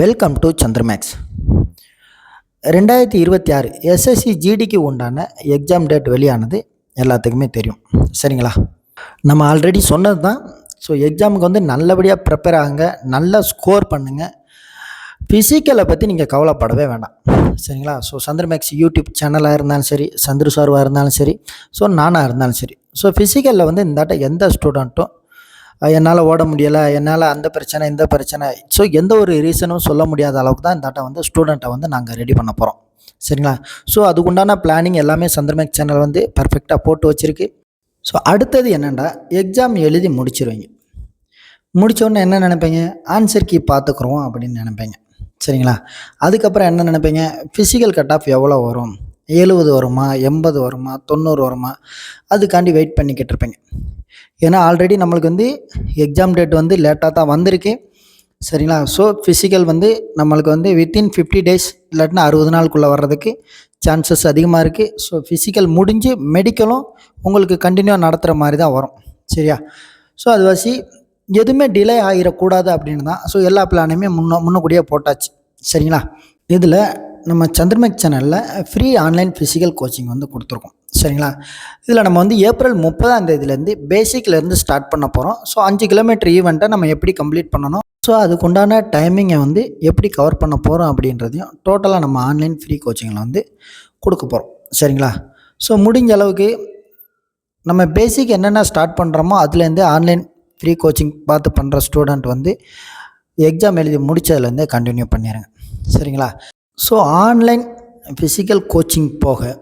Welcome to Chandramax. 2026 SSC ஜிடிக்கு உண்டான exam date வெளியானது எல்லாத்துக்குமே தெரியும். சரிங்களா? நம்ம ஆல்ரெடி சொன்னது தான். ஸோ எக்ஸாமுக்கு வந்து நல்லபடியாக ப்ரிப்பேர் ஆகுங்க, நல்லா ஸ்கோர் பண்ணுங்கள். ஃபிசிக்கலை பற்றி நீங்கள் கவலைப்படவே வேண்டாம். சரிங்களா? ஸோ சந்திரமேக்ஸ் யூடியூப் சேனலாக இருந்தாலும் சரி, சந்திர சார்வாக இருந்தாலும் சரி, ஸோ நானாக இருந்தாலும் சரி, ஸோ ஃபிசிக்கலில் வந்து இந்தாட்ட எந்த ஸ்டூடெண்ட்டும் என்னால் ஓட முடியலை, என்னால் அந்த பிரச்சனை இந்த பிரச்சனை, ஸோ எந்த ஒரு ரீசனும் சொல்ல முடியாத அளவுக்கு தான் இந்தாட்ட வந்து ஸ்டூடெண்ட்டை வந்து நாங்கள் ரெடி பண்ண போகிறோம். சரிங்களா? ஸோ அதுக்குண்டான பிளானிங் எல்லாமே சந்திரமேக்ஸ் சேனல் வந்து பர்ஃபெக்டாக போட்டு வச்சுருக்கு. ஸோ அடுத்தது என்னென்னா, எக்ஸாம் எழுதி முடிச்சிருவீங்க. முடித்தோடனே என்ன நினைப்பீங்க? ஆன்சர் கீ பார்த்துக்குறோம் அப்படின்னு நினைப்பீங்க. சரிங்களா? அதுக்கப்புறம் என்ன நினைப்பீங்க? ஃபிசிக்கல் கட் ஆஃப் எவ்வளோ வரும்? 70 வருமா, 80 வருமா, 90 வருமா? அதுக்காண்டி வெயிட் பண்ணிக்கிட்டு இருப்பீங்க. ஏன்னா ஆல்ரெடி நம்மளுக்கு வந்து எக்ஸாம் டேட் வந்து லேட்டாக தான் வந்திருக்கு. சரிங்களா? ஸோ ஃபிசிக்கல் வந்து நம்மளுக்கு வந்து வித்தின் 50 டேஸ் இல்லாட்டினா 60 நாளுக்குள்ளே வர்றதுக்கு சான்சஸ் அதிகமாக இருக்குது. ஸோ ஃபிசிக்கல் முடிஞ்சு மெடிக்கலும் உங்களுக்கு கண்டினியூவாக நடத்துகிற மாதிரி தான் வரும். சரியா? ஸோ அது வாசி எதுவுமே டிலே ஆகிடக்கூடாது அப்படின்னு தான் ஸோ எல்லா பிளானுமே முன்னக்கூடியே போட்டாச்சு. சரிங்களா? இதில் நம்ம சந்திரமேக்ஸ் சேனலில் ஃப்ரீ ஆன்லைன் ஃபிசிக்கல் கோச்சிங் வந்து கொடுத்துருக்கோம். சரிங்களா? இதில் நம்ம வந்து ஏப்ரல் 30ஆம் தேதியிலேருந்து பேசிக்லேருந்து ஸ்டார்ட் பண்ண போகிறோம். ஸோ 5 கிலோமீட்டர் ஈவெண்ட்டை நம்ம எப்படி கம்ப்ளீட் பண்ணணும், ஸோ அதுக்குண்டான டைமிங்கை வந்து எப்படி கவர் பண்ண போகிறோம் அப்படின்றதையும் டோட்டலாக நம்ம ஆன்லைன் ஃப்ரீ கோச்சிங்கில் வந்து கொடுக்க போகிறோம். சரிங்களா? ஸோ முடிஞ்ச அளவுக்கு நம்ம பேசிக் என்னென்ன ஸ்டார்ட் பண்ணுறோமோ அதுலேருந்தே ஆன்லைன் ஃப்ரீ கோச்சிங் பார்த்து பண்ணுற ஸ்டூடெண்ட் வந்து எக்ஸாம் எழுதி முடித்ததுலேருந்தே கண்டினியூ பண்ணிடுங்க. சரிங்களா? ஸோ ஆன்லைன் ஃபிசிக்கல் கோச்சிங் போக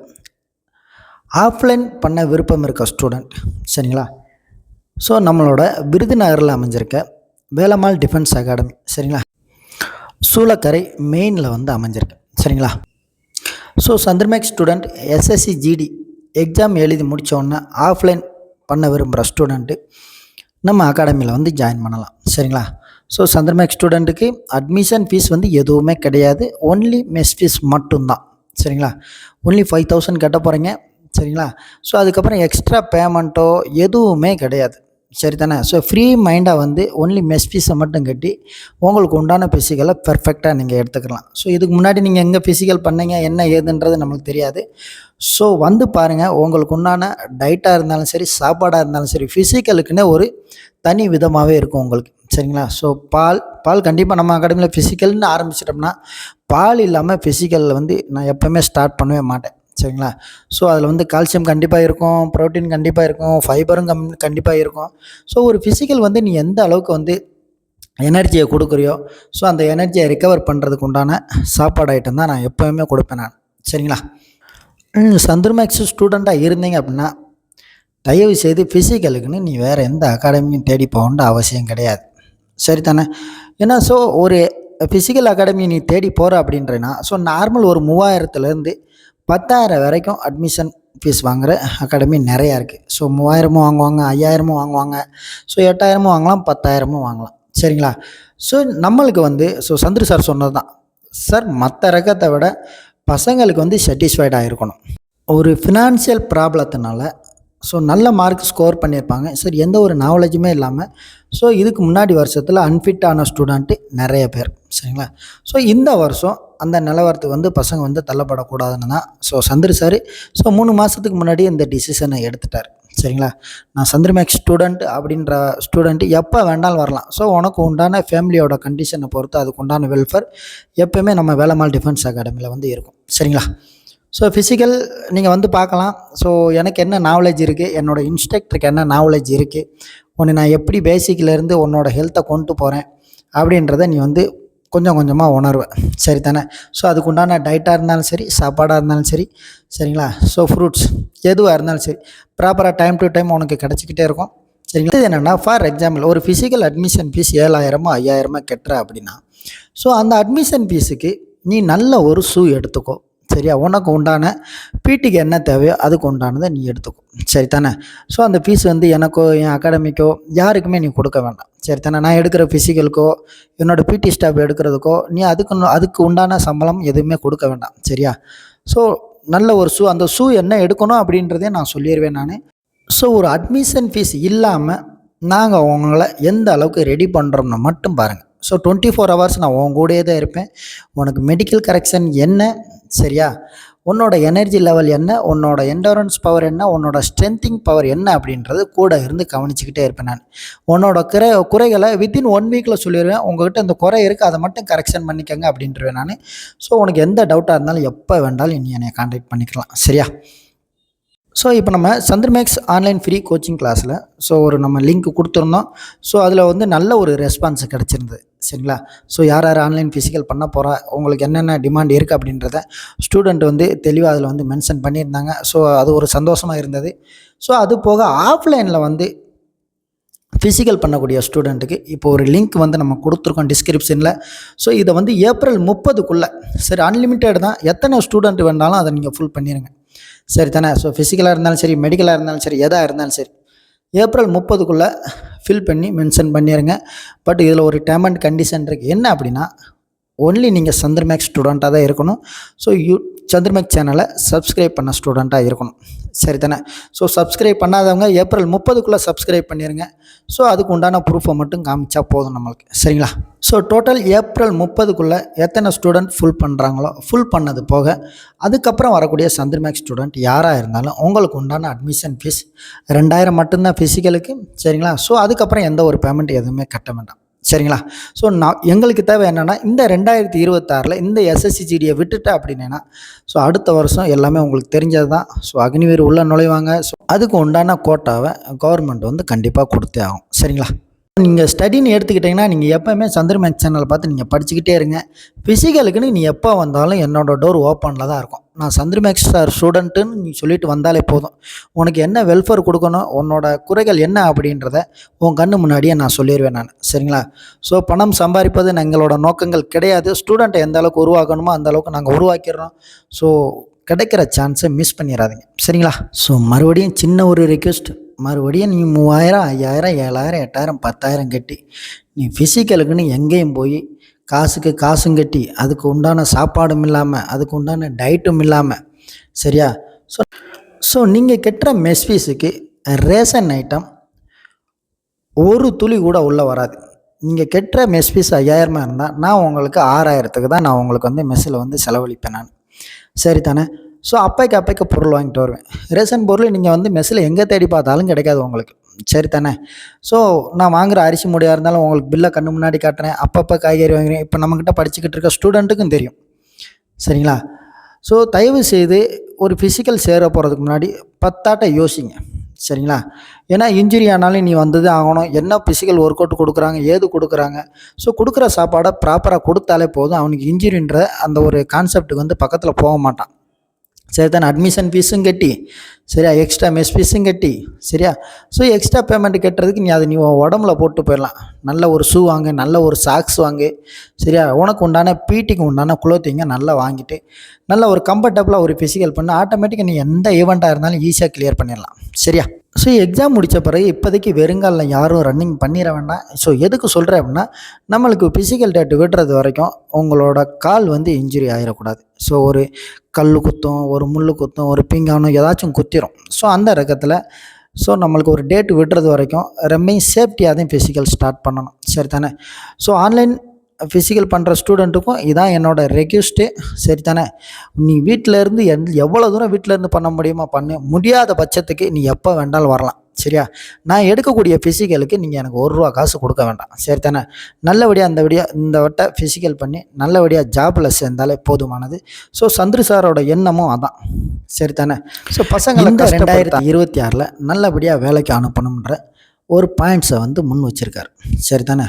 ஆஃப்லைன் பண்ண விருப்பம் இருக்க ஸ்டூடெண்ட், சரிங்களா, ஸோ நம்மளோட விருதுநகரில் அமைஞ்சிருக்க வேலம்மாள் டிஃபென்ஸ் அகாடமி, சரிங்களா, சூளக்கரை மெயினில் வந்து அமைஞ்சிருக்கு. சரிங்களா? So Chandramax student SSC GD exam எழுதி முடித்தோடனே ஆஃப்லைன் பண்ண விரும்புகிற ஸ்டூடெண்ட்டு நம்ம அகாடமியில் வந்து ஜாயின் பண்ணலாம். சரிங்களா? ஸோ சந்திரமேக்ஸ் ஸ்டூடெண்ட்டுக்கு அட்மிஷன் ஃபீஸ் வந்து எதுவுமே கிடையாது. ஒன்லி மெஸ் ஃபீஸ் மட்டும்தான். சரிங்களா? ஒன்லி 5000 கட்ட போகிறீங்க. சரிங்களா? ஸோ அதுக்கப்புறம் எக்ஸ்ட்ரா பேமெண்ட்டோ எதுவுமே கிடையாது. சரி தானே? ஸோ ஃப்ரீ மைண்டாக வந்து ஒன்லி மெஸ் ஃபீஸை மட்டும் கட்டி உங்களுக்கு உண்டான ஃபிசிக்கலை பெர்ஃபெக்டாக நீங்கள் எடுத்துக்கலாம். ஸோ இதுக்கு முன்னாடி நீங்கள் எங்கே ஃபிசிக்கல் பண்ணீங்க என்ன ஏதுன்றது நம்மளுக்கு தெரியாது. ஸோ வந்து பாருங்கள், உங்களுக்கு உண்டான டயட்டாக இருந்தாலும் சரி, சாப்பாடாக இருந்தாலும் சரி, ஃபிசிக்கலுக்குன்னே ஒரு தனி விதமாகவே இருக்கும் உங்களுக்கு. சரிங்களா? ஸோ பால் கண்டிப்பாக நம்ம அகாடமியில் ஃபிசிக்கல்னு ஆரம்பிச்சிட்டோம்னா பால் இல்லாமல் ஃபிசிக்கலில் வந்து நான் எப்போவுமே ஸ்டார்ட் பண்ணவே மாட்டேன். சரிங்களா? ஸோ அதில் வந்து கால்சியம் கண்டிப்பாக இருக்கும், ப்ரோட்டீன் கண்டிப்பாக இருக்கும், ஃபைபரும் கண்டிப்பாக இருக்கும். ஸோ ஒரு ஃபிசிக்கல் வந்து நீ எந்த அளவுக்கு வந்து எனர்ஜியை கொடுக்குறியோ, ஸோ அந்த எனர்ஜியை ரிகவர் பண்ணுறதுக்கு உண்டான சாப்பாடு ஐட்டம் தான் நான் எப்போவுமே கொடுப்பேன் நான். சரிங்களா? சந்திரமேக்ஸ் ஸ்டூடெண்ட்டாக இருந்தீங்க அப்படின்னா தயவு செய்து ஃபிசிக்கலுக்குன்னு நீ வேறு எந்த அகாடமியும் தேடி போகணுன்ற அவசியம் கிடையாது. சரி தானே? ஏன்னா ஸோ ஒரு ஃபிசிக்கல் அகாடமி நீ தேடி போகிற அப்படின்றனா ஸோ நார்மல் ஒரு 3000லேருந்து 10,000 வரைக்கும் அட்மிஷன் ஃபீஸ் வாங்குகிற அகாடமி நிறையா இருக்குது. ஸோ 3000 வாங்குவாங்க, 5000 வாங்குவாங்க, ஸோ 8000 வாங்கலாம், 10,000 வாங்கலாம். சரிங்களா? ஸோ நம்மளுக்கு வந்து ஸோ சந்திர சார் சொன்னது தான் சார், மற்ற ரகத்தை விட பசங்களுக்கு வந்து சாட்டிஸ்ஃபைடாக இருக்கணும். ஒரு ஃபினான்ஷியல் ப்ராப்ளத்தினால ஸோ நல்ல மார்க் ஸ்கோர் பண்ணியிருப்பாங்க. சரி, எந்த ஒரு நாலேஜுமே இல்லாமல் ஸோ இதுக்கு முன்னாடி வருஷத்தில் அன்ஃபிட்டான ஸ்டூடெண்ட்டு நிறைய பேர். சரிங்களா? ஸோ இந்த வருஷம் அந்த நிலவரத்துக்கு வந்து பசங்க வந்து தள்ளப்படக்கூடாதுன்னு தான் ஸோ சந்திர சார் ஸோ 3 மாதத்துக்கு முன்னாடி இந்த டிசிஷனை எடுத்துட்டார். சரிங்களா? நான் சந்திரமேக்ஸ் ஸ்டூடெண்ட் அப்படின்ற ஸ்டூடெண்ட்டு எப்போ வேண்டாலும் வரலாம். ஸோ உனக்கு உண்டான ஃபேமிலியோட கண்டிஷனை பொறுத்து அதுக்கு உண்டான வெல்ஃபேர் எப்போயுமே நம்ம வேலம்மாள் டிஃபென்ஸ் அகாடமியில் வந்து இருக்கும். சரிங்களா? ஸோ ஃபிசிக்கல் நீங்கள் வந்து பார்க்கலாம். ஸோ எனக்கு என்ன நாலேஜ் இருக்குது, என்னோடய இன்ஸ்ட்ரக்டருக்கு என்ன நாலேஜ் இருக்குது, உன்னை நான் எப்படி பேசிக்லேருந்து உன்னோட ஹெல்த்தை கொண்டு போகிறேன் அப்படின்றத நீ வந்து கொஞ்சம் கொஞ்சமாக உணர்வேன். சரி தானே? ஸோ அதுக்குண்டான டயட்டாக இருந்தாலும் சரி, சாப்பாடாக இருந்தாலும் சரி, சரிங்களா, ஸோ ஃப்ரூட்ஸ் எதுவாக இருந்தாலும் சரி ப்ராப்பராக டைம் டு டைம் உனக்கு கிடச்சிக்கிட்டே இருக்கும். சரிங்களா? இது என்னென்னா, ஃபார் எக்ஸாம்பிள் ஒரு ஃபிசிக்கல் அட்மிஷன் ஃபீஸ் 7000 5000 கட்டுற அப்படின்னா ஸோ அந்த அட்மிஷன் ஃபீஸுக்கு நீ நல்ல ஒரு ஷூ எடுத்துக்கோ. சரியா? உனக்கு உண்டான பிடிக்கு என்ன தேவையோ அதுக்கு உண்டானதை நீ எடுத்துக்கோ. சரி தானே? ஸோ அந்த ஃபீஸ் வந்து எனக்கோ என் அகாடமிக்கோ யாருக்குமே நீ கொடுக்க வேண்டாம். சரி தானே? நான் எடுக்கிற ஃபிசிக்கலுக்கோ என்னோடய பிடி ஸ்டாஃப் எடுக்கிறதுக்கோ நீ அதுக்கு உண்டான சம்பளம் எதுவுமே கொடுக்க வேண்டாம். சரியா? ஸோ நல்ல ஒரு ஷூ, அந்த ஷூ என்ன எடுக்கணும் அப்படின்றதே நான் சொல்லிடுவேன் நான். ஸோ ஒரு அட்மிஷன் ஃபீஸ் இல்லாமல் நாங்கள் உங்களை எந்த அளவுக்கு ரெடி பண்ணுறோம்னு மட்டும் பாருங்கள். ஸோ 24 ஹவர்ஸ் நான் உன் கூடயே தான் இருப்பேன். உனக்கு மெடிக்கல் கரெக்ஷன் என்ன, சரியா, உன்னோட எனர்ஜி லெவல் என்ன, உன்னோட எண்டோரன்ஸ் பவர் என்ன, உன்னோட ஸ்ட்ரென்த்திங் பவர் என்ன அப்படின்றது கூட இருந்து கவனிச்சுக்கிட்டே இருப்பேன் நான். உன்னோட குறைகளை வித்தின் 1 வீக்கில் சொல்லிடுவேன். உங்கள்கிட்ட இந்த குறை இருக்குது, அதை மட்டும் கரெக்ஷன் பண்ணிக்கங்க அப்படின்றவேன் நான். ஸோ உனக்கு எந்த டவுட்டாக இருந்தாலும் எப்போ வேண்டாலும் நீ என்னை கான்டாக்ட் பண்ணிக்கலாம், சரியா. ஸோ இப்போ நம்ம சந்திரமேக்ஸ் ஆன்லைன் ஃப்ரீ கோச்சிங் கிளாஸில் நம்ம லிங்க் கொடுத்துருந்தோம். ஸோ அதில் வந்து நல்ல ஒரு ரெஸ்பான்ஸ் கிடச்சிருந்தது, சரிங்களா. ஸோ யார் யார் ஆன்லைன் ஃபிசிக்கல் பண்ண போகிறா, உங்களுக்கு என்னென்ன டிமாண்ட் இருக்குது அப்படின்றத ஸ்டூடெண்ட் வந்து தெளிவாக அதில் வந்து மென்ஷன் பண்ணியிருந்தாங்க. ஸோ அது ஒரு சந்தோஷமாக இருந்தது. ஸோ அது போக ஆஃப்லைனில் வந்து ஃபிசிக்கல் பண்ணக்கூடிய ஸ்டூடெண்ட்டுக்கு இப்போ ஒரு லிங்க் வந்து நம்ம கொடுத்துருக்கோம் டிஸ்கிரிப்ஷனில். ஸோ இதை வந்து ஏப்ரல் 30க்குள்ளே, சரி, அன்லிமிட்டெட் தான், எத்தனை ஸ்டூடெண்ட் வேணாலும் அதை நீங்கள் ஃபுல் பண்ணிடுங்க, சரி தானே. ஸோ ஃபிசிக்கலாக இருந்தாலும் சரி, மெடிக்கலாக இருந்தாலும் சரி, எதாக இருந்தாலும் சரி, ஏப்ரல் 30க்குள்ளே ஃபில் பண்ணி மென்ஷன் பண்ணிடுங்க. பட் இதில் ஒரு டேர்ம் அண்ட் கண்டிஷன் இருக்குது. என்ன அப்படின்னா, ஒன்லி நீங்கள் சந்திரமேக்ஸ் ஸ்டூடெண்ட்டாக தான் இருக்கணும். ஸோ சந்திரமேக்ஸ் சேனலை சப்ஸ்கிரைப் பண்ண ஸ்டூடெண்ட்டாக இருக்கணும், சரி தானே. ஸோ சப்ஸ்கிரைப் பண்ணாதவங்க ஏப்ரல் 30க்குள்ளே சப்ஸ்கிரைப் பண்ணிடுங்க. ஸோ அதுக்கு உண்டான ப்ரூஃபை மட்டும் காமிச்சா போதும் நம்மளுக்கு, சரிங்களா. ஸோ டோட்டல் ஏப்ரல் 30க்குள்ளே எத்தனை ஸ்டூடெண்ட் ஃபுல் பண்ணுறாங்களோ, ஃபுல் பண்ணது போக அதுக்கப்புறம் வரக்கூடிய சந்திரமேக்ஸ் ஸ்டூடெண்ட் யாராக இருந்தாலும் உங்களுக்கு உண்டான அட்மிஷன் ஃபீஸ் 2000 மட்டும்தான் ஃபிசிக்கலுக்கு, சரிங்களா. ஸோ அதுக்கப்புறம் எந்த ஒரு பேமெண்ட் எதுவுமே கட்ட வேண்டாம், சரிங்களா. ஸோ எங்களுக்கு தேவை என்னென்னா, இந்த 2026 இந்த எஸ்எஸ்சிஜிடியை விட்டுட்டேன் அப்படின்னா, ஸோ அடுத்த வருஷம் எல்லாமே உங்களுக்கு தெரிஞ்சது தான். ஸோ அக்னிவீர் உள்ளே நுழைவாங்க. ஸோ அதுக்கு உண்டான கோட்டாவை கவர்மெண்ட் வந்து கண்டிப்பாக கொடுத்தே ஆகும், சரிங்களா. நீங்கள் ஸ்டடின்னு எடுத்துக்கிட்டிங்கன்னா, நீங்கள் எப்போயுமே சந்திரமேக்ஸ் சேனலை பார்த்து நீங்கள் படிச்சுக்கிட்டே இருங்க. ஃபிசிக்கலுக்குன்னு நீ எப்போ வந்தாலும் என்னோடய டோர் ஓப்பனில் தான் இருக்கும். நான் சந்திரமேக்ஸ் சார் ஸ்டூடெண்ட்டுன்னு நீ சொல்லிட்டு வந்தாலே போதும். உனக்கு என்ன வெல்ஃபேர் கொடுக்கணும், உன்னோட குறைகள் என்ன அப்படின்றத உன் கண்ணு முன்னாடியே நான் சொல்லிடுவேன் நான், சரிங்களா. ஸோ பணம் சம்பாதிப்பது எங்களோட நோக்கங்கள் கிடையாது. ஸ்டூடெண்ட்டை எந்த அளவுக்கு உருவாக்கணுமோ அந்த அளவுக்கு நாங்கள் உருவாக்கிடுறோம். ஸோ கிடைக்கிற சான்ஸை மிஸ் பண்ணிடாதீங்க, சரிங்களா. ஸோ மறுபடியும் சின்ன ஒரு ரிக்வெஸ்ட், மறுபடியும் நீ 3000, 5000, 7000, 8000, 10,000 கட்டி நீ ஃபிசிக்கலுக்குன்னு எங்கேயும் போய் காசுக்கு காசும் கட்டி அதுக்கு உண்டான சாப்பாடும் இல்லாமல் அதுக்கு உண்டான டயட்டும் இல்லாமல், சரியா. ஸோ நீங்கள் கட்டுற மெஸ் ஃபீஸுக்கு ரேஷன் ஐட்டம் ஒரு துளி கூட உள்ளே வராது. நீங்கள் கட்டுற மெஸ் ஃபீஸ் 5000 இருந்தால் நான் உங்களுக்கு 6000க்கு தான் நான் உங்களுக்கு வந்து மெஸ்ஸில் வந்து செலவழிப்பேன் நான், சரி தானே. ஸோ அப்பைக்கு பொருள் வாங்கிட்டு வருவேன். ரேஷன் பொருள் நீங்கள் வந்து மெஸ்ஸில் எங்கே தேடி பார்த்தாலும் கிடைக்காது உங்களுக்கு, சரி தானே. ஸோ நான் வாங்குகிற அரிசி மூடையாக இருந்தாலும் உங்களுக்கு பில்லை கண்ணு முன்னாடி காட்டுறேன். அப்பப்போ காய்கறி வாங்குறேன். இப்போ நம்மக்கிட்ட படிச்சுக்கிட்டு இருக்க ஸ்டூடெண்ட்டுக்கும் தெரியும், சரிங்களா. ஸோ தயவு செய்து ஒரு ஃபிசிக்கல் சேர போகிறதுக்கு முன்னாடி 10 யோசிங்க, சரிங்களா. ஏன்னா இன்ஜுரி ஆனாலும் நீ வந்தது ஆகணும். என்ன ஃபிசிக்கல் ஒர்க் அவுட் கொடுக்குறாங்க, ஏது கொடுக்குறாங்க, ஸோ கொடுக்குற சாப்பாடை ப்ராப்பராக கொடுத்தாலே போதும். அவனுக்கு இன்ஜுரின்ற அந்த ஒரு கான்செப்ட்டுக்கு வந்து பக்கத்தில் போக மாட்டான், சரி தானே. அட்மிஷன் ஃபீஸும் கட்டி, சரியா, எக்ஸ்ட்ரா மெஸ் ஃபீஸும் கட்டி, சரியா. ஸோ எக்ஸ்ட்ரா பேமெண்ட் கட்டுறதுக்கு நீ உடம்புல போட்டு போயிடலாம். நல்ல ஒரு ஷூ வாங்கு, நல்ல ஒரு சாக்ஸ் வாங்கு, சரியா. உனக்கு உண்டான பீட்டிக்கு உண்டான குளோத்திங்க நல்லா வாங்கிட்டு நல்ல ஒரு கம்ஃபர்டபுளாக ஒரு ஃபிசிக்கல் பண்ண ஆட்டோமேட்டிக்காக நீ எந்த ஈவெண்ட்டாக இருந்தாலும் ஈஸியாக கிளியர் பண்ணிடலாம், சரியா. ஸோ எக்ஸாம் முடித்த பிறகு இப்போதைக்கு வெறுங்காலில் யாரும் ரன்னிங் பண்ணிட வேண்டாம். ஸோ எதுக்கு சொல்கிறேன் அப்படின்னா, நம்மளுக்கு ஃபிசிக்கல் டேட் விடுறது வரைக்கும் உங்களோட கால் வந்து இன்ஜுரி ஆகிடக்கூடாது. ஸோ ஒரு கல் குத்தும், ஒரு முள் குத்தும், ஒரு பிங்கானும் ஏதாச்சும் குத்திரும். ஸோ அந்த ரகத்தில் நம்மளுக்கு ஒரு டேட் விடுறது வரைக்கும் ரொம்ப சேஃப்டியாக தான் ஃபிசிக்கல் ஸ்டார்ட் பண்ணணும், சரி தானே. ஸோ ஆன்லைன் ஃபிசிக்கல் பண்ணுற ஸ்டூடெண்ட்டுக்கும் இதான் என்னோடய ரெக்வெஸ்ட்டு, சரி தானே. நீ வீட்டிலேருந்து எவ்வளோ தூரம் வீட்டிலேருந்து பண்ண முடியுமோ பண்ணு. முடியாத பட்சத்துக்கு நீ எப்போ வேண்டாலும் வரலாம், சரியா. நான் எடுக்கக்கூடிய ஃபிசிக்கலுக்கு நீங்கள் எனக்கு ₹1 காசு கொடுக்க வேண்டாம், சரி தானே. நல்லபடியாக இந்த வட்ட ஃபிசிக்கல் பண்ணி நல்லபடியாக ஜாப்பில் சேர்ந்தாலே போதுமானது. ஸோ சந்திர சாரோட எண்ணமும் அதான், சரி தானே. ஸோ பசங்களை 2026 நல்லபடியாக வேலைக்கு அனுப்பணுன்ற ஒரு பாயிண்ட்ஸை வந்து முன் வச்சுருக்கார், சரி தானே.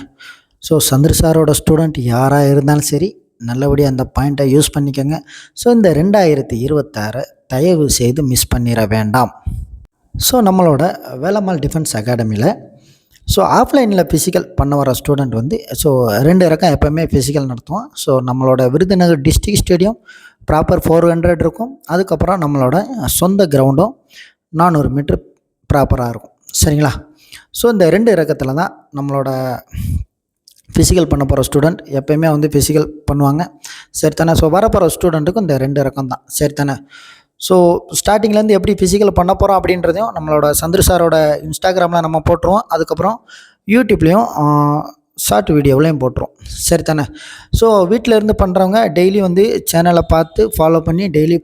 ஸோ சந்திர சாரோட ஸ்டூடெண்ட் யாராக இருந்தாலும் சரி நல்லபடியாக அந்த பாயிண்ட்டை யூஸ் பண்ணிக்கோங்க. ஸோ இந்த 2026 தயவு செய்து மிஸ் பண்ணிட வேண்டாம். ஸோ நம்மளோட வேலம்மாள் டிஃபென்ஸ் அகாடமியில் ஆஃப்லைனில் ஃபிசிக்கல் பண்ண வர ஸ்டூடெண்ட் வந்து 2 ரகம் எப்போவுமே ஃபிசிக்கல் நடத்துவோம். ஸோ நம்மளோட விருதுநகர் டிஸ்ட்ரிக்ட் ஸ்டேடியம் ப்ராப்பர் 400 இருக்கும். அதுக்கப்புறம் நம்மளோட சொந்த கிரவுண்டும் 400 மீட்ரு ப்ராப்பராக இருக்கும், சரிங்களா. ஸோ இந்த 2 ரகத்தில் தான் நம்மளோட ஃபிசிக்கல் பண்ண போகிற ஸ்டூடெண்ட் எப்போயுமே வந்து ஃபிசிக்கல் பண்ணுவாங்க, சரி தானே. ஸோ வரப்போகிற ஸ்டூடெண்ட்டுக்கும் இந்த 2 ரகம் தான், சரி தானே. ஸோ ஸ்டார்டிங்லேருந்து எப்படி ஃபிசிக்கல் பண்ண போகிறோம் அப்படின்றதையும் நம்மளோட சந்திர சாரோட இன்ஸ்டாகிராமில் நம்ம போட்டுருவோம். அதுக்கப்புறம் யூடியூப்லேயும் ஷார்ட் வீடியோவிலையும் போட்டுருவோம். சரி தானே? ஸோ வீட்டில் இருந்து பண்ணுறவங்க டெய்லி வந்து சேனலை பார்த்து ஃபாலோ பண்ணி டெய்லி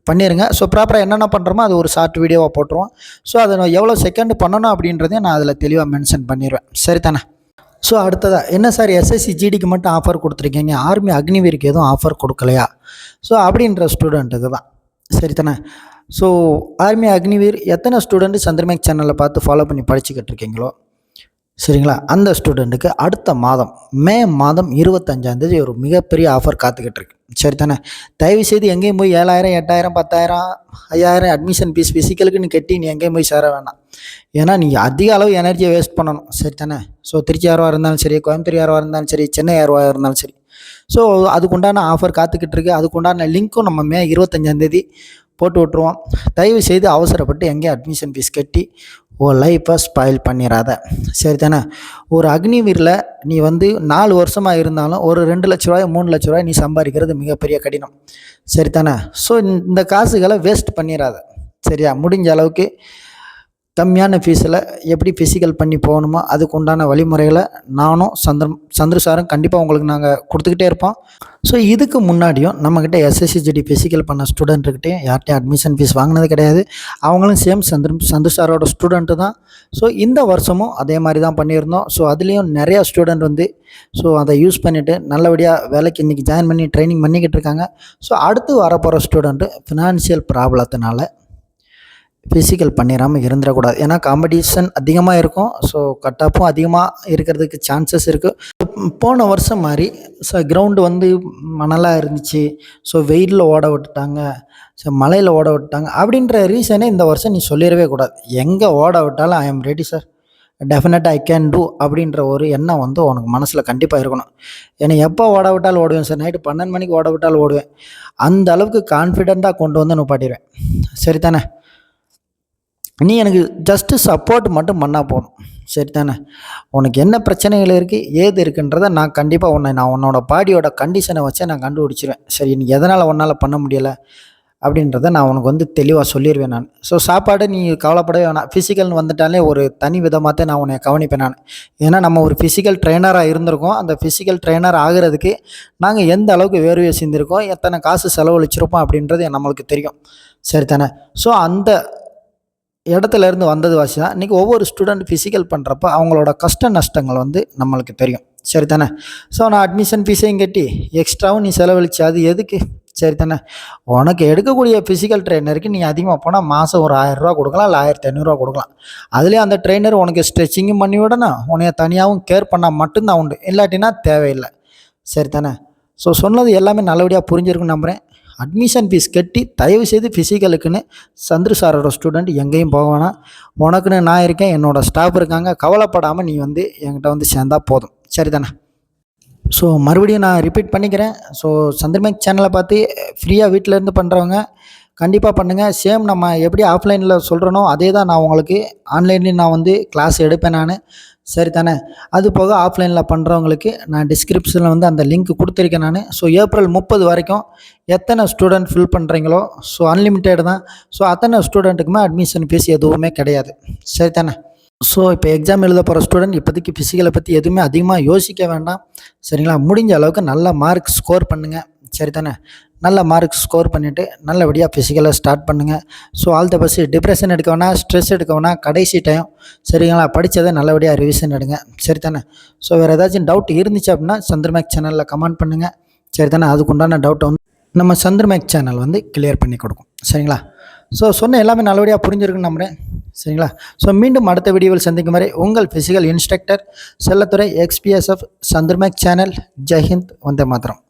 பண்ணிடுங்க. ஸோ ப்ராப்பராக என்னென்ன பண்ணுறோமோ அது ஒரு ஷார்ட் வீடியோவாக போட்டுருவோம். ஸோ அதை நான் எவ்வளோ செகண்ட் பண்ணணும் அப்படின்றதையும் நான் அதில் தெளிவாக மென்ஷன் பண்ணிடுவேன். சரி தானே? ஸோ அடுத்ததாக என்ன சார் எஸ்எஸ்சி ஜிடிக்கு மட்டும் ஆஃபர் கொடுத்துருக்கீங்க, ஆர்மி அக்னிவீருக்கு எதுவும் ஆஃபர் கொடுக்கலையா? ஸோ அப்படின்ற ஸ்டூடெண்ட்டுக்கு தான். சரி தானே? ஸோ ஆர்மி அக்னிவீர் எத்தனை ஸ்டூடெண்ட்டு சந்திரமேக் சேனலில் பார்த்து ஃபாலோ பண்ணி படிச்சுக்கிட்டு இருக்கீங்களோ, சரிங்களா, அந்த ஸ்டூடெண்ட்டுக்கு அடுத்த மாதம் மே மாதம் 25ஆம் தேதி ஒரு மிகப்பெரிய ஆஃபர் காத்துக்கிட்டு இருக்கு. சரி தானே? தயவுசெய்து எங்கேயும் போய் 7,000 8,000 10,000 5,000 அட்மிஷன் ஃபீஸ் ஃபிசிக்கலுக்கு நீ கட்டி நீ எங்கேயும் போய் சேர வேண்டாம். ஏன்னா நீங்கள் அதிக அளவு எனர்ஜியை வேஸ்ட் பண்ணணும். சரி தானே? ஸோ திருச்சி யாரவாக இருந்தாலும் சரி, கோயம்புத்தூர் யாரவாக இருந்தாலும் சரி, சென்னை யாரவாக இருந்தாலும் சரி, ஸோ அதுக்குண்டான ஆஃபர் காத்துக்கிட்டு இருக்கு. அதுக்குண்டான லிங்க்கும் நம்ம மே 25ஆம் தேதி போட்டு விட்ருவோம். தயவு செய்து அவசரப்பட்டு எங்கேயும் அட்மிஷன் ஃபீஸ் கட்டி லைஃப்பை ஸ்பாயில் பண்ணிடாத. சரி தானே? ஒரு அக்னிவீரில் நீ வந்து 4 வருஷமாக இருந்தாலும் ஒரு 2 லட்ச ரூபாய் 3 லட்ச ரூபாய் நீ சம்பாதிக்கிறது மிகப்பெரிய கடினம். சரி தானே? ஸோ இந்த காசுகளை வேஸ்ட் பண்ணிடாத. சரியா? முடிஞ்ச அளவுக்கு கம்மியான ஃபீஸில் எப்படி ஃபிசிக்கல் பண்ணி போகணுமோ அதுக்கு உண்டான வழிமுறைகளை நானும் சந்திர சாரும் கண்டிப்பாக உங்களுக்கு நாங்கள் கொடுத்துக்கிட்டே இருப்போம். ஸோ இதுக்கு முன்னாடியும் நம்மக்கிட்ட எஸ்எஸ்சி ஜிடி ஃபிசிக்கல் பண்ண ஸ்டூடெண்ட்டுக்கிட்டேயும் யார்கிட்டையும் அட்மிஷன் ஃபீஸ் வாங்கினது கிடையாது. அவங்களும் சேம் சந்திர சாரோட ஸ்டூடெண்ட்டு தான். ஸோ இந்த வருஷமும் அதே மாதிரி தான் பண்ணியிருந்தோம். ஸோ அதுலேயும் நிறையா ஸ்டூடெண்ட் வந்து ஸோ அதை யூஸ் பண்ணிவிட்டு நல்லபடியாக வேலைக்கு இன்றைக்கி ஜாயின் பண்ணி ட்ரைனிங் பண்ணிக்கிட்டு இருக்காங்க. ஸோ அடுத்து வரப்போகிற ஸ்டூடெண்ட்டு ஃபினான்ஷியல் ப்ராப்ளத்தினால ஃபிசிக்கல் பண்ணிடாமல் இருந்துடக்கூடாது. ஏன்னா காம்படிஷன் அதிகமாக இருக்கும். ஸோ கட் ஆஃபும் அதிகமாக இருக்கிறதுக்கு சான்சஸ் இருக்குது. போன வருஷம் மாதிரி கிரவுண்டு வந்து மணலாக இருந்துச்சு, ஸோ வெயிலில் ஓட விட்டுட்டாங்க, ஸோ மழையில் ஓட விட்டாங்க அப்படின்ற ரீசனே இந்த வருஷம் நீ சொல்லிடவே கூடாது. எங்கே ஓட விட்டாலும் ஐ எம் ரெடி சார், டெஃபினட்டாக ஐ கேன் டூ அப்படின்ற ஒரு எண்ணம் வந்து உனக்கு மனசில் கண்டிப்பாக இருக்கணும். ஏன்னா எப்போ ஓட விட்டாலும் ஓடுவேன் சார், நைட்டு 12 மணிக்கு ஓட விட்டாலும் ஓடுவேன், அந்த அளவுக்கு கான்ஃபிடெண்ட்டாக கொண்டு வந்து நிப்பாட்டிடுவேன். சரி தானே? நீ எனக்கு ஜஸ்ட்டு சப்போர்ட் மட்டும் பண்ணால் போதும். சரி தானே? உனக்கு என்ன பிரச்சனைகள் இருக்குது ஏது இருக்குன்றதை நான் கண்டிப்பாக நான் உன்னோட பாடியோட கண்டிஷனை வச்சே நான் கண்டுபிடிச்சிருவேன். சரி நீ எதனால் உன்னால் பண்ண முடியலை அப்படின்றத நான் உனக்கு வந்து தெளிவாக சொல்லிடுவேன் நான். ஸோ சாப்பாடு நீ கவலைப்படவே வேணாம். ஃபிசிக்கல்னு வந்துட்டாலே ஒரு தனி விதமாக தான் நான் உன்னை கவனிப்பேன் நான். ஏன்னா நம்ம ஒரு ஃபிசிக்கல் ட்ரெயினராக இருந்திருக்கோம். அந்த ஃபிசிக்கல் ட்ரெயினர் ஆகிறதுக்கு நாங்கள் எந்த அளவுக்கு வேர்வையை சிந்திருக்கோம், எத்தனை காசு செலவழிச்சிருப்போம் அப்படின்றது நம்மளுக்கு தெரியும். சரி தானே? ஸோ அந்த இடத்துல இருந்து வந்தது வாசி தான் இன்றைக்கி ஒவ்வொரு ஸ்டூடெண்ட் ஃபிசிக்கல் பண்ணுறப்ப அவங்களோட கஷ்ட நஷ்டங்கள் வந்து நம்மளுக்கு தெரியும். சரி தானே? ஸோ நான் அட்மிஷன் ஃபீஸையும் கட்டி எக்ஸ்ட்ராவும் நீ செலவழிச்சு அது எதுக்கு? சரி தானே? உனக்கு எடுக்கக்கூடிய ஃபிசிக்கல் ட்ரெயினருக்கு நீ அதிகமாக போனால் மாதம் ஒரு 1000 ரூபா கொடுக்கலாம், இல்லை 1500 கொடுக்கலாம். அதுலேயும் அந்த ட்ரெயினர் உனக்கு ஸ்ட்ரெச்சிங்கும் பண்ணி விடணும், உன்னைய தனியாகவும் கேர் பண்ணால் மட்டும்தான் உண்டு, இல்லாட்டினா தேவையில்லை. சரி தானே? ஸோ சொன்னது எல்லாமே நல்லபடியாக புரிஞ்சிருக்குன்னு நம்புகிறேன். அட்மிஷன் ஃபீஸ் கட்டி தயவுசெய்து ஃபிசிக்கலுக்குன்னு சந்திர சாரோட ஸ்டூடெண்ட் எங்கேயும் போக வேணாம். உனக்குன்னு நான் இருக்கேன், என்னோடய ஸ்டாஃப் இருக்காங்க, கவலைப்படாமல் நீ வந்து என்கிட்ட வந்து சேர்ந்தால் போதும். சரி தானே? ஸோ மறுபடியும் நான் ரிப்பீட் பண்ணிக்கிறேன். ஸோ சந்திரமேக் சேனலை பார்த்து ஃப்ரீயாக வீட்டிலேருந்து பண்ணுறவங்க கண்டிப்பாக பண்ணுங்கள். சேம் நம்ம எப்படி ஆஃப்லைனில் சொல்கிறனோ அதே தான் நான் உங்களுக்கு ஆன்லைன்லேயும் நான் வந்து கிளாஸ் எடுப்பேன் நான். சரி தானே? அது போக ஆஃப்லைனில் பண்ணுறவங்களுக்கு நான் டிஸ்கிரிப்ஷனில் வந்து அந்த லிங்க் கொடுத்துருக்கேன் நான். ஸோ ஏப்ரல் 30 வரைக்கும் எத்தனை ஸ்டூடெண்ட் ஃபில் பண்ணுறீங்களோ ஸோ அன்லிமிட்டெட் தான். ஸோ அத்தனை ஸ்டூடெண்ட்டுக்குமே அட்மிஷன் ஃபீஸ் எதுவுமே கிடையாது. சரி தானே? ஸோ இப்போ எக்ஸாம் எழுத போகிற ஸ்டூடெண்ட் இப்போதைக்கு ஃபிசிக்கலை பற்றி எதுவுமே அதிகமாக யோசிக்க வேண்டாம். சரிங்களா? முடிஞ்ச அளவுக்கு நல்ல மார்க் ஸ்கோர் பண்ணுங்கள். சரி தானே? நல்ல மார்க் ஸ்கோர் பண்ணிவிட்டு நல்லபடியாக ஃபிசிக்கலை ஸ்டார்ட் பண்ணுங்கள். So all the best. Depression எடுக்க வேணாம், ஸ்ட்ரெஸ் எடுக்க வேணாம், கடைசி டைம். சரிங்களா? படித்ததை நல்லபடியாக ரிவிஷன் எடுங்க. சரி தானே? ஸோ வேறு ஏதாச்சும் டவுட் இருந்துச்சு அப்படின்னா சந்திரமேக் சேனலில் கமெண்ட் பண்ணுங்கள். சரி தானே? அதுக்குண்டான டவுட்டை வந்து நம்ம சந்திரமேக் சேனல் வந்து கிளியர் பண்ணி கொடுக்கும். சரிங்களா? ஸோ சொன்ன எல்லாமே நல்லபடியாக புரிஞ்சிருக்குன்னு நம்புகிறேன். சரிங்களா? ஸோ மீண்டும் அடுத்த வீடியோவில் சந்திக்கும் வரை உங்கள் physical instructor Sellathurai XPSF Chandramax channel. ஜெய்ஹிந்த், வந்தே மாதரம்.